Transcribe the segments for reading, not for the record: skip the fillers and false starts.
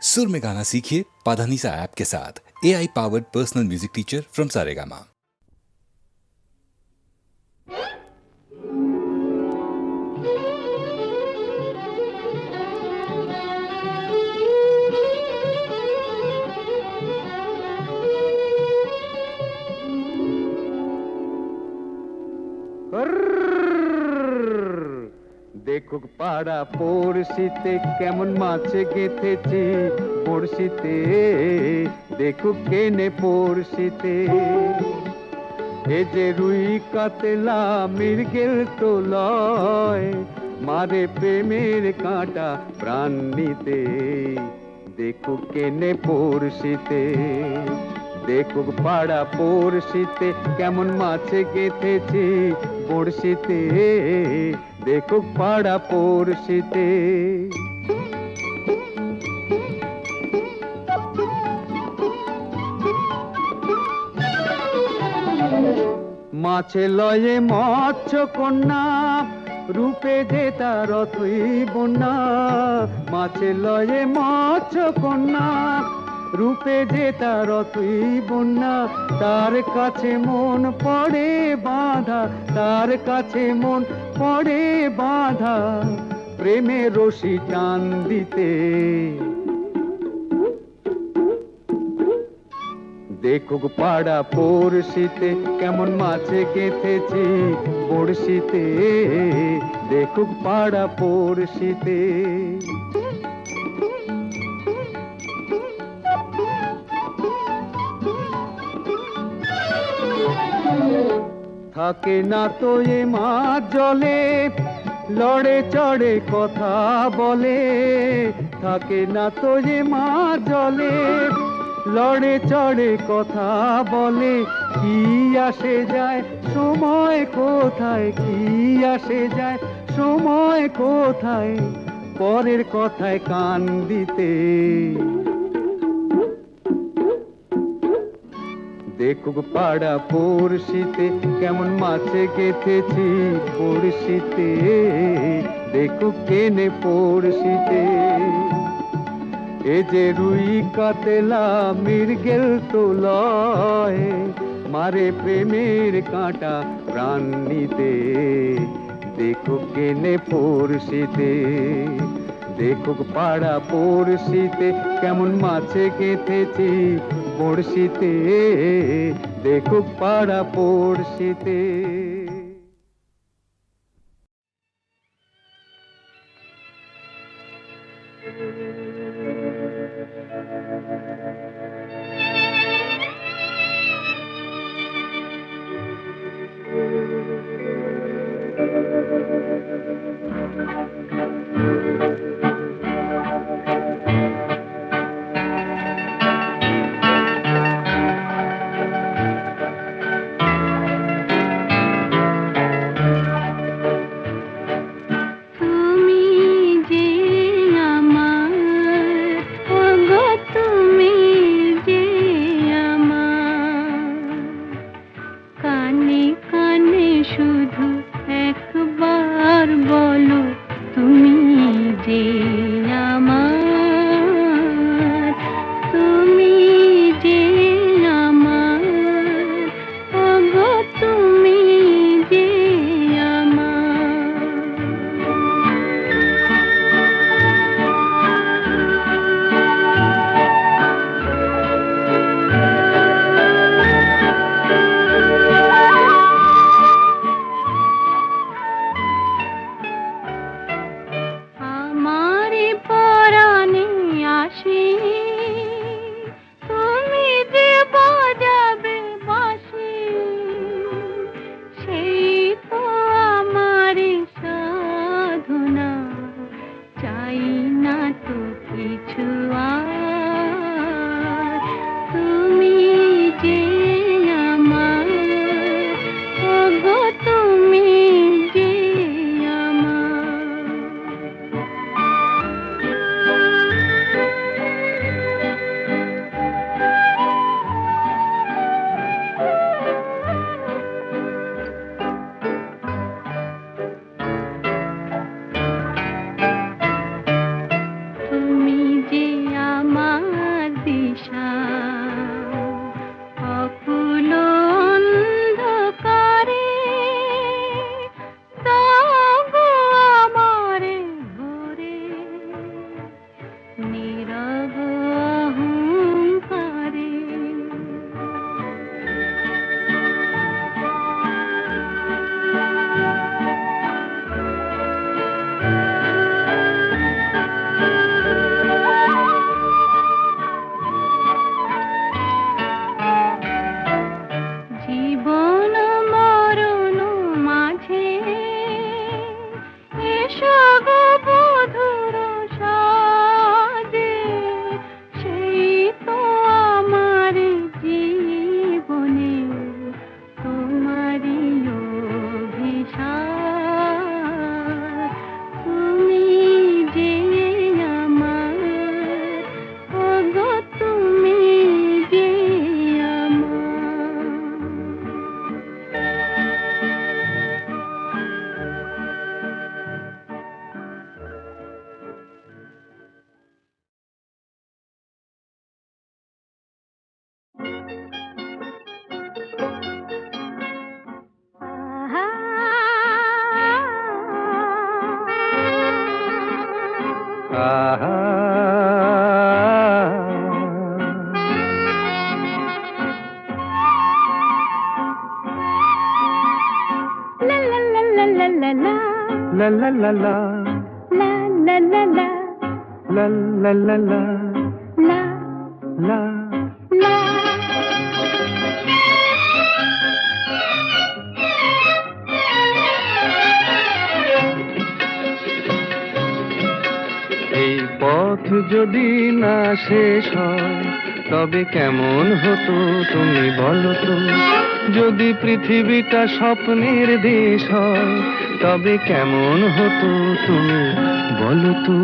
सुर में गाना सीखिए पाधानीसा ऐप के साथ। AI powered personal music teacher from Saregama. দেখুক পাড়া পড়শিতে কেমন মাছে গেথেছি পড়শিতে, দেখুক কেনে পড়শিতে। এ যে রুই কাতলা মৃগেল তো লয়, মারে প্রেমের কাঁটা প্রাণ নিতে, দেখুক কেনে পড়শিতে। দেখুক পাড়া পড়শিতে কেমন মাছে গেথেছি বড়শিতে, দেখুক পাড়া পড়শিতে। মাছে লয়ে মৎস্য কন্যা, রূপে যে তার অথই বন্যা। মাছে লয়ে মৎস্য কন্যা, রূপে যে তার অথই বন্যা। তার কাছে মন পড়ে বাঁধা, তার কাছে মন পড়ে বাঁধা, প্রেমে রশি টান দিতে। দেখুক পাড়া পড়শিতে কেমন মাছে গেথেছি বড়শিতে, দেখুক পাড়া পড়শিতে। থাকে না তো এ মাছ জলে, লড়ে চড়ে কথা বলে। থাকে না তো এ মাছ জলে, লড়ে চড়ে কথা বলে। কি আসে যায় সময় কোথায়, কি আসে যায় সময় কোথায়, পরের কথায় কান দিতে। দেখুক পাড়া পড়শিতে কেমন মাছে গেথেছি পড়শিতে, দেখুক কেনে পড়শিতে। এ যে রুই কাতলা মৃগেল তো লয়, মারে প্রেমের কাঁটা প্রাণ নিতে, দেখুক কেনে পড়শিতে। দেখুক পাড়া পড়শিতে কেমন মাছে গেথেছি বড়শিতে, দেখুক পাড়া পড়শিতে। লা লা লা লা লা লা লা লা লা লা লা লা লা। এই পথ যদি না শেষ হয় তবে কেমন হতো তুমি বলো তো? যদি পৃথিবীটা স্বপ্নের দেশ হয় তবে কেমন হতো তুমি বলো তো?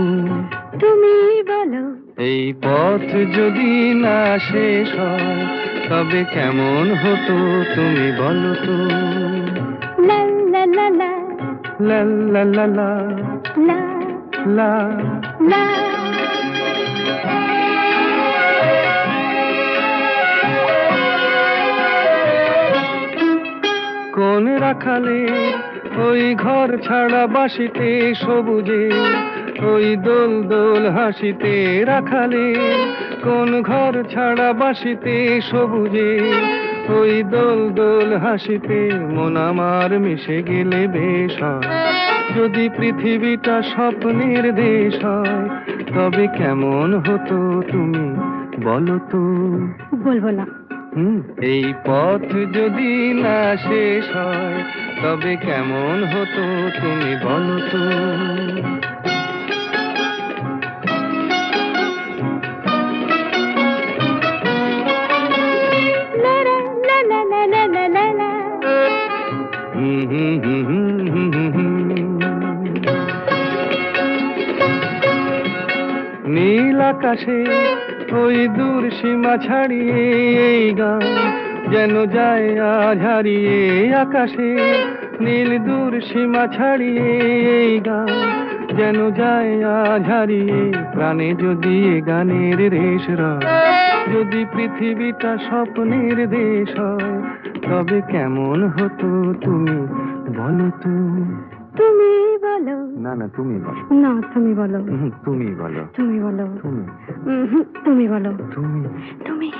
তুমি বলো। এই পথ যদি না শেষ হয় তবে কেমন হতো তুমি বলো তো? লা লা লা লা লা লা লা লা লা লা লা। কোন রাখালে ওই ঘর ছাড়া বাসিতে সবুজে ওই দোল দোল হাসিতে রাখালে কোন ঘর ছাড়া বাসিতে সবুজে ওই দোল দোল হাসিতে মন আমার মিশে গেলে বেশ হয়। যদি পৃথিবীটা স্বপ্নের দেশ হয় তবে কেমন হতো তুমি বলো তো? বলবো না। এই পথ যদি না শেষ হয় তবে কেমন হতো তুমি বলো তো? লা লা লা লা লা লা লা লা। নীল আকাশে ওই দূর সীমা ছাড়িয়ে এই গান যেন যায় আজ হারিয়ে। আকাশে নীল দূর সীমা ছাড়িয়ে এই গান যেন যায় আজ হারিয়ে। প্রাণে যদি এ গানের রেশ রয়, যদি পৃথিবীটা স্বপ্নের দেশ হয় তবে কেমন হতো তুমি বলো তো? তুমি বলো। না না তুমি বলো। না তুমি বলো। তুমি বলো। তুমি বলো। তুমি তুমি বলো। তুমি তুমি।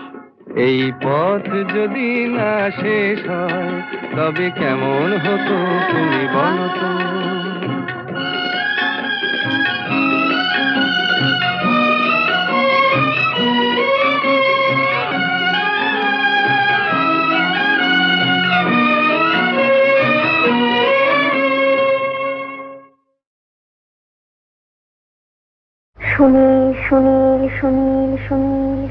এই পথ যদি না শেষ হয় তবে কেমন হতো তুমি বলো তো? সুনীল সুনীল সুনীল সুনীল।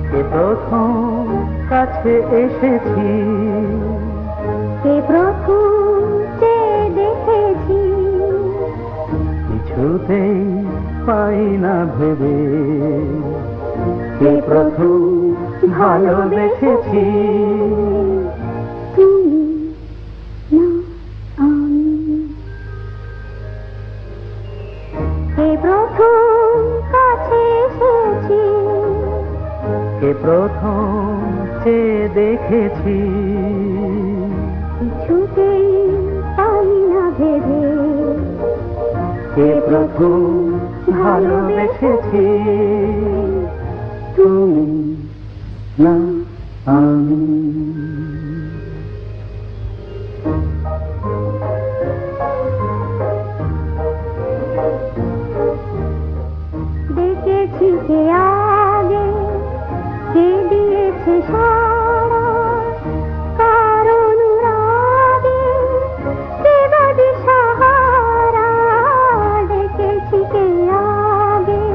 কে প্রথম কাছে এসেছি, কে প্রথম চেয়ে দেখেছি, কিছুতেই পাই না ভেবে কে প্রথম ভালোবেসেছি। তুমি না আমি। কে প্রথম কাছে এসেছি, কে প্রথম চেয়ে দেখেছি, কিছুতেই পাই না ভেবে কে প্রথম ভালোবেসেছি। তুমি না আমি। দেখেছি কে আগে, কে দিয়েছে সাড়া, কার অনুরাগে কে বা দিশাহারা। দেখেছি কে আগে,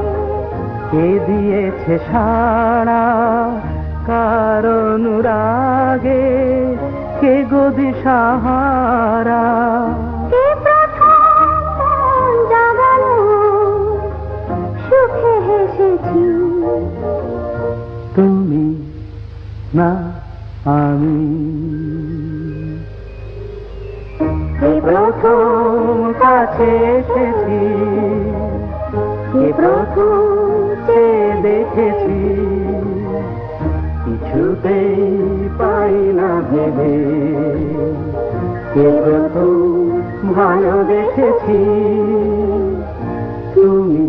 কে দিয়েছে সাড়া, কার অনুরাগে কে গো দিশাহারা। কে প্রথম মন জাগালো, সুখে হেসেছি। তুমি না আমি। কে প্রথম কাছে এসেছি, কে প্রথম চেয়ে দেখেছি, কিছুতেই পাই না ভেবে কে প্রথম ভালোবেসেছি। তুমি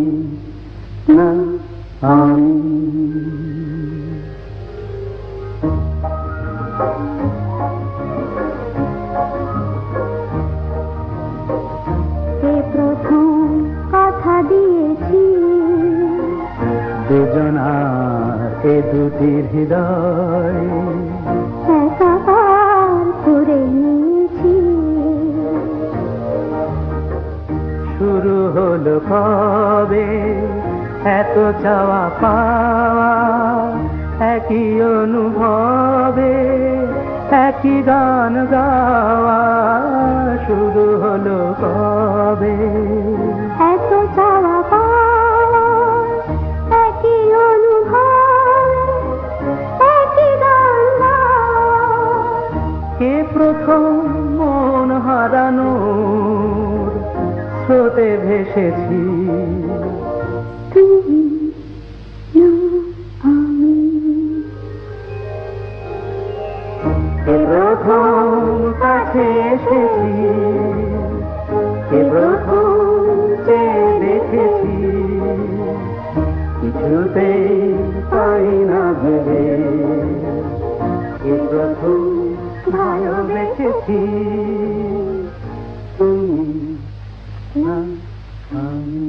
হৃদয় একাকার করে নিয়েছি। শুরু হলো কবে এত চাওয়া পাওয়া, একই অনুভবে একই গান গাওয়া। শুরু হলো কবে এত চাওয়া পাওয়া, একই অনুভব, একই গান গাওয়া। কে প্রথম মন হারানোর স্রোতে ভেসেছি? তুমি না আমি। কে প্রথম কাছে এসেছি? কে প্রথম চেয়ে দেখেছি? কিছুতেই পাই না ভেবে কে প্রথম ভালোবেসেছি? তুমি না আমি।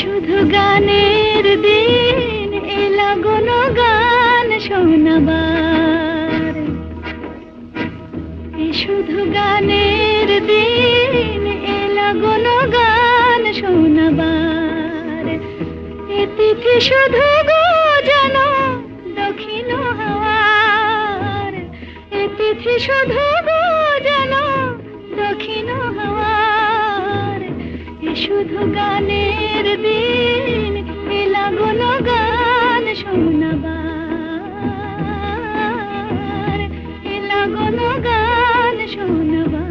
শুধু গানের দিন এলা কোনো গান শোনাবার। শুধু গানের দিন এলা কোনো গান শোনাবার। এ তিথি শুধু গো যেন দক্ষিণ হাওয়ার। এ তিথি শুধু গো যেন দক্ষিণ হাওয়ার। শুধু গানের দিন এলা কোনো গান শোনাবার। এলা কোনো গান শোনাবার।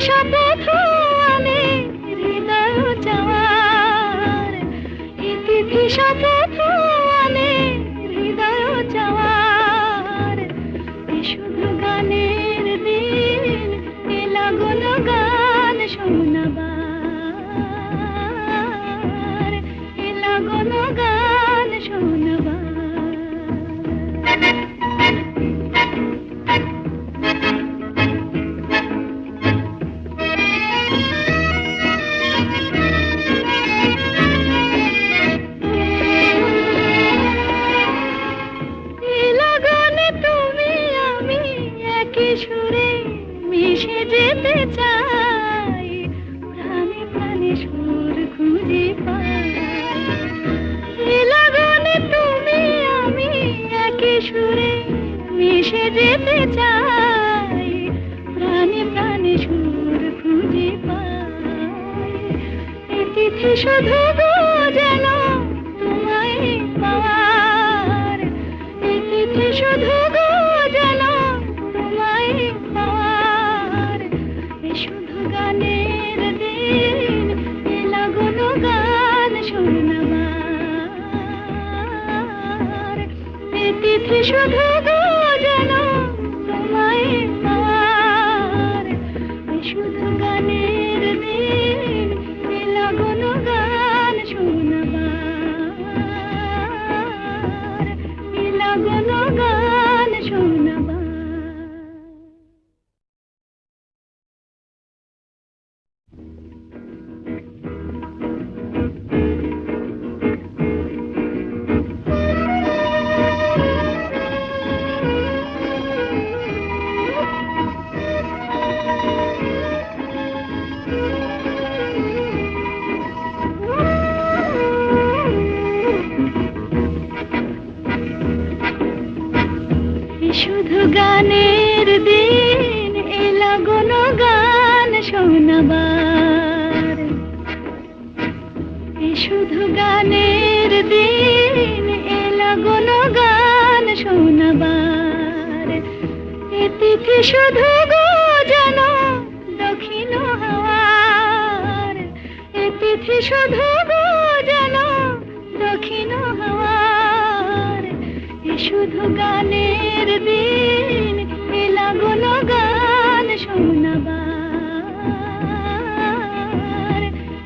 শপথ আনে হৃদয় চাওয়ার। এ তিথি শপথ আনে হৃদয় চাওয়ার। শুধু গানের দিন এলা কোনো গান শোনাবার। এলা কোনো গান শোনাবার। সুরে মিশে যেতে চাই, প্রাণে প্রাণে সুর খুঁজে পাই। লগনে তুমি আমি একই সুরে মিশে যেতে চাই, প্রাণে প্রাণে সুর খুঁজে পাই। এ তিথি শুধু গো যেন তোমায় পাওয়ার। এ তিথি শুধু গো যেন শুধু গানের দিন এলা কোনো গান শোনাবার। এ তিথি শুধু গো যেন তোমায় পাওয়ার। শুধু গানের দিন এলা কোনো গান শোনাবার। এলা কোনো গান শোনাবার। লাগলো গান শোনাবার এ শুধু গানের দিন এ লাগলো গান শোনাবার এ তিথি শুধু গো যেন দক্ষিণ হাওয়ার এ তিথি শুধু গো যেন দক্ষিণ হাওয়ার এ শুধু গানের দিন এ লাগলো গান শোনাবার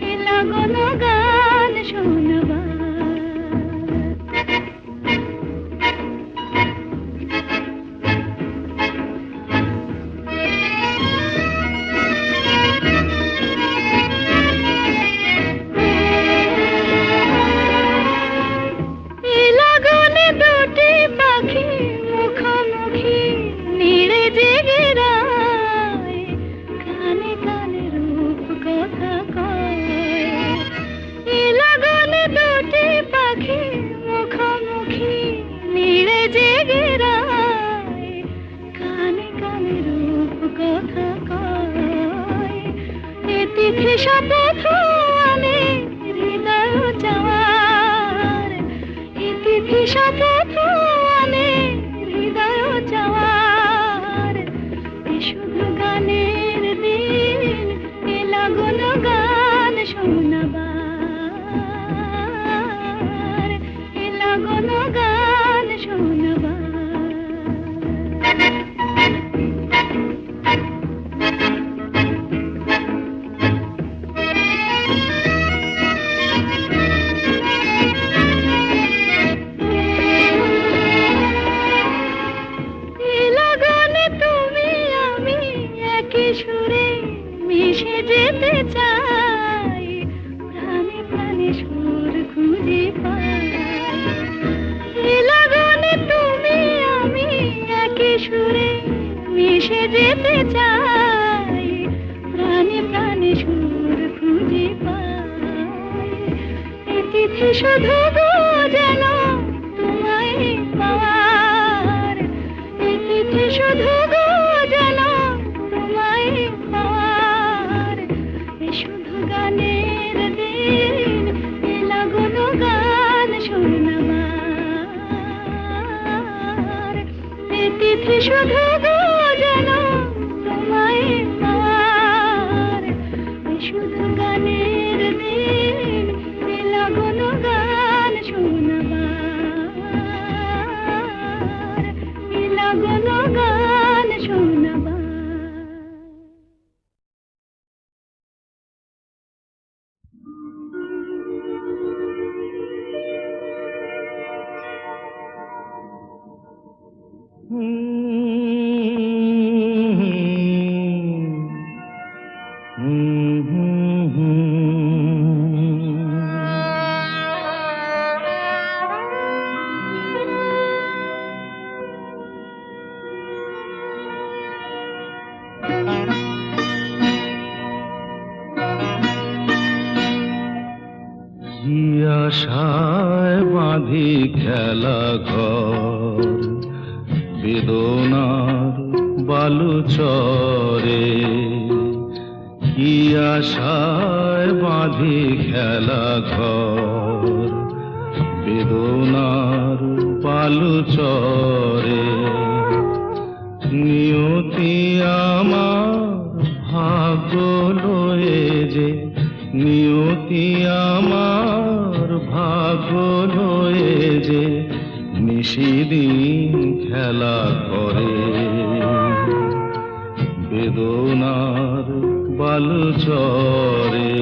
এ লাগলো গান শোনাবার শপথ আনে হৃদয় চাওয়ার এ তিথি শপথ আনে হৃদয় চাওয়ার এ শুধু গানের দিন এ লাগলো গান শোনাবার এ লাগলো গান শোনাবার সুরে মিশে যেতে চাই প্রাণে প্রাণে সুর খুঁজে পাই এ লগনে তুমি আমি একই সুরে মিশে যেতে চাই প্রাণে প্রাণে সুর খুঁজে পাই এ তিথি শুধু গো যেন তোমায় পাওয়ার এ তিথি শুধু গো যেন পাওয়ার এ শুধু গানের দিন এ লাগলো গান শোনাবার এ তিথি শুধু গো যেন তোমায় পাওয়ার এ শুধু গানের দিন এ লাগলো গান শোনাবার এ লাগলো গান শোনাবার আশায় বাঁধি খেলা ঘর বেদনার বালু চরে কি আশায় বাঁধি খেলা ঘর বেদনার বালু চরে নিয়তি আমার ভাগ্য লয়ে যে নিয়তি আমার ভাগ্য লয়ে যে নিশিদিন খেলা করে বেদনার বালু চরে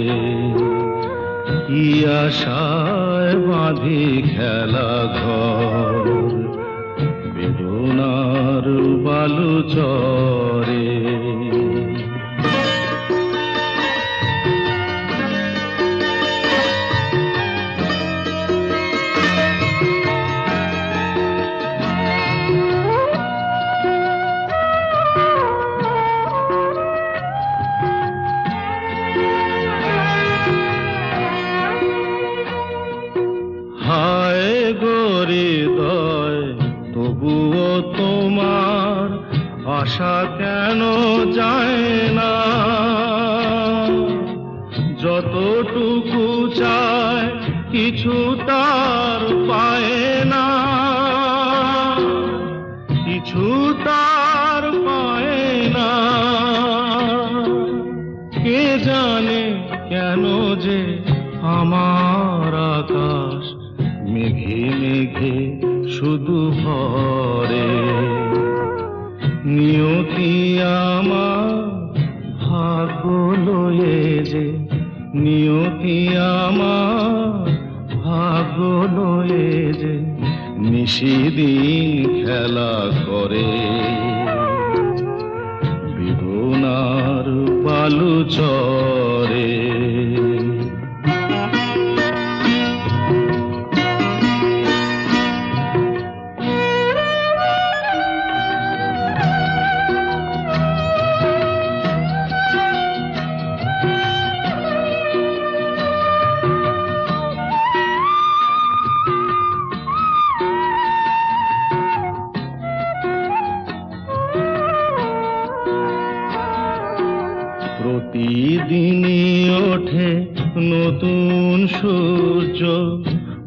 কি আশায় বাঁধি খেলা ঘর বেদনার বালু চরে আসা কেন যায় না, যতটুকু চায় কিছু তার পায় না, কিছু তার পায় না। কে জানে কেন যে আমার আকাশ মেঘে মেঘে শুধু ভরে, নিয়তি আমার ভাগ্য লয়ে যে, নিয়তি আমার ভাগ্য লয়ে যে নিশিদিন খেলা করে, বেদনার বালু চরে। প্রতিদিনই ওঠে নতুন সূর্য,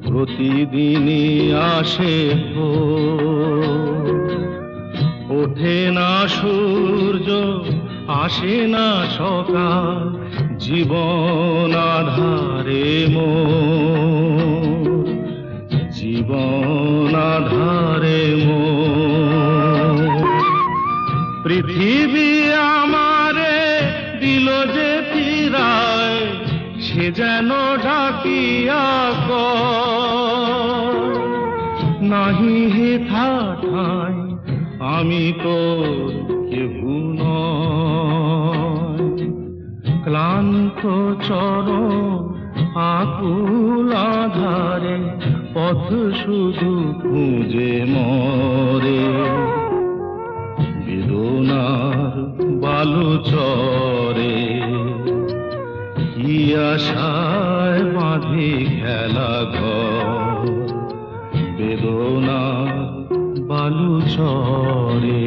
প্রতিদিনই আসে ভোর। ওঠে না সূর্য, আসে না সকাল, জীবন আধারে মোর, জীবন আধারে মোর। পৃথিবী আমারে দিল যে ফিরায়, সে যেন ডাকিয়া কয়, নাহি হেথা ঠাই আমি তোর কেহু নয়। ক্লান্ত চরণ আকুল আধারে পথ শুধু খুঁজে মরে, বেদনার বালু চরে। কি আশায় বাঁধি খেলা ঘর, বেদনার বালু চরে।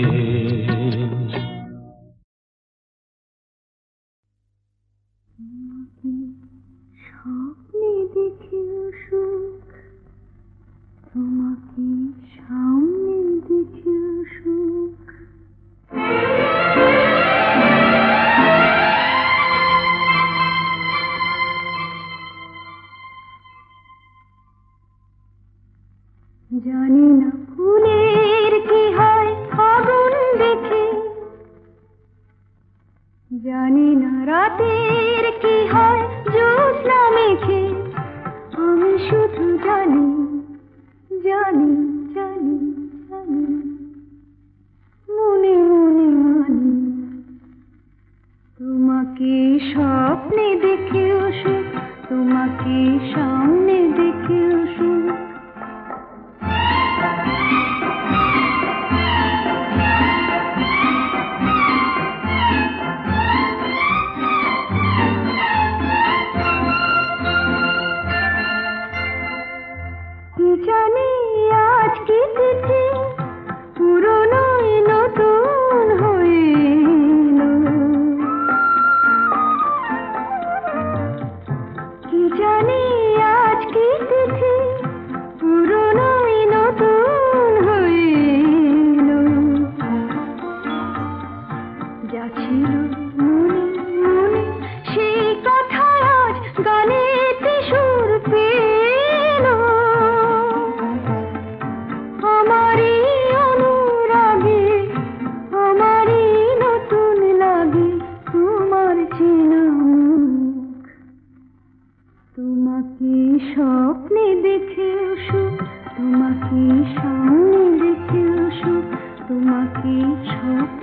স্বপ্নে দেখেও সুখ, তোমাকে সামনে দেখেও সুখ। জানি না ফুলের কি হয় আগুন দেখে, জানি না রাতের কি হয় জ্যোৎস্না মেখে। আমি শুধু জানি জানি জানি জানি, মনে মনে মানি, তোমাকে স্বপ্নে দেখেও সুখ, তোমাকে সামনে দেখেও সুখ। জানি আজ কি তিথি, পুরনো নতুন হয়ে এলো। কি জানি আজ কি তিথি, পুরনো নতুন হয়ে এলো। যা ছিল মনে মনে সেই কথা আজ গানেতে সুর পেল। আমারই অনুরাগে, আমারই নতুন লাগে তোমার চেনা মুখ। তোমাকে স্বপ্নে দেখেও সুখ, তোমাকে সামনে দেখেও সুখ, তোমাকে স্বপ্নে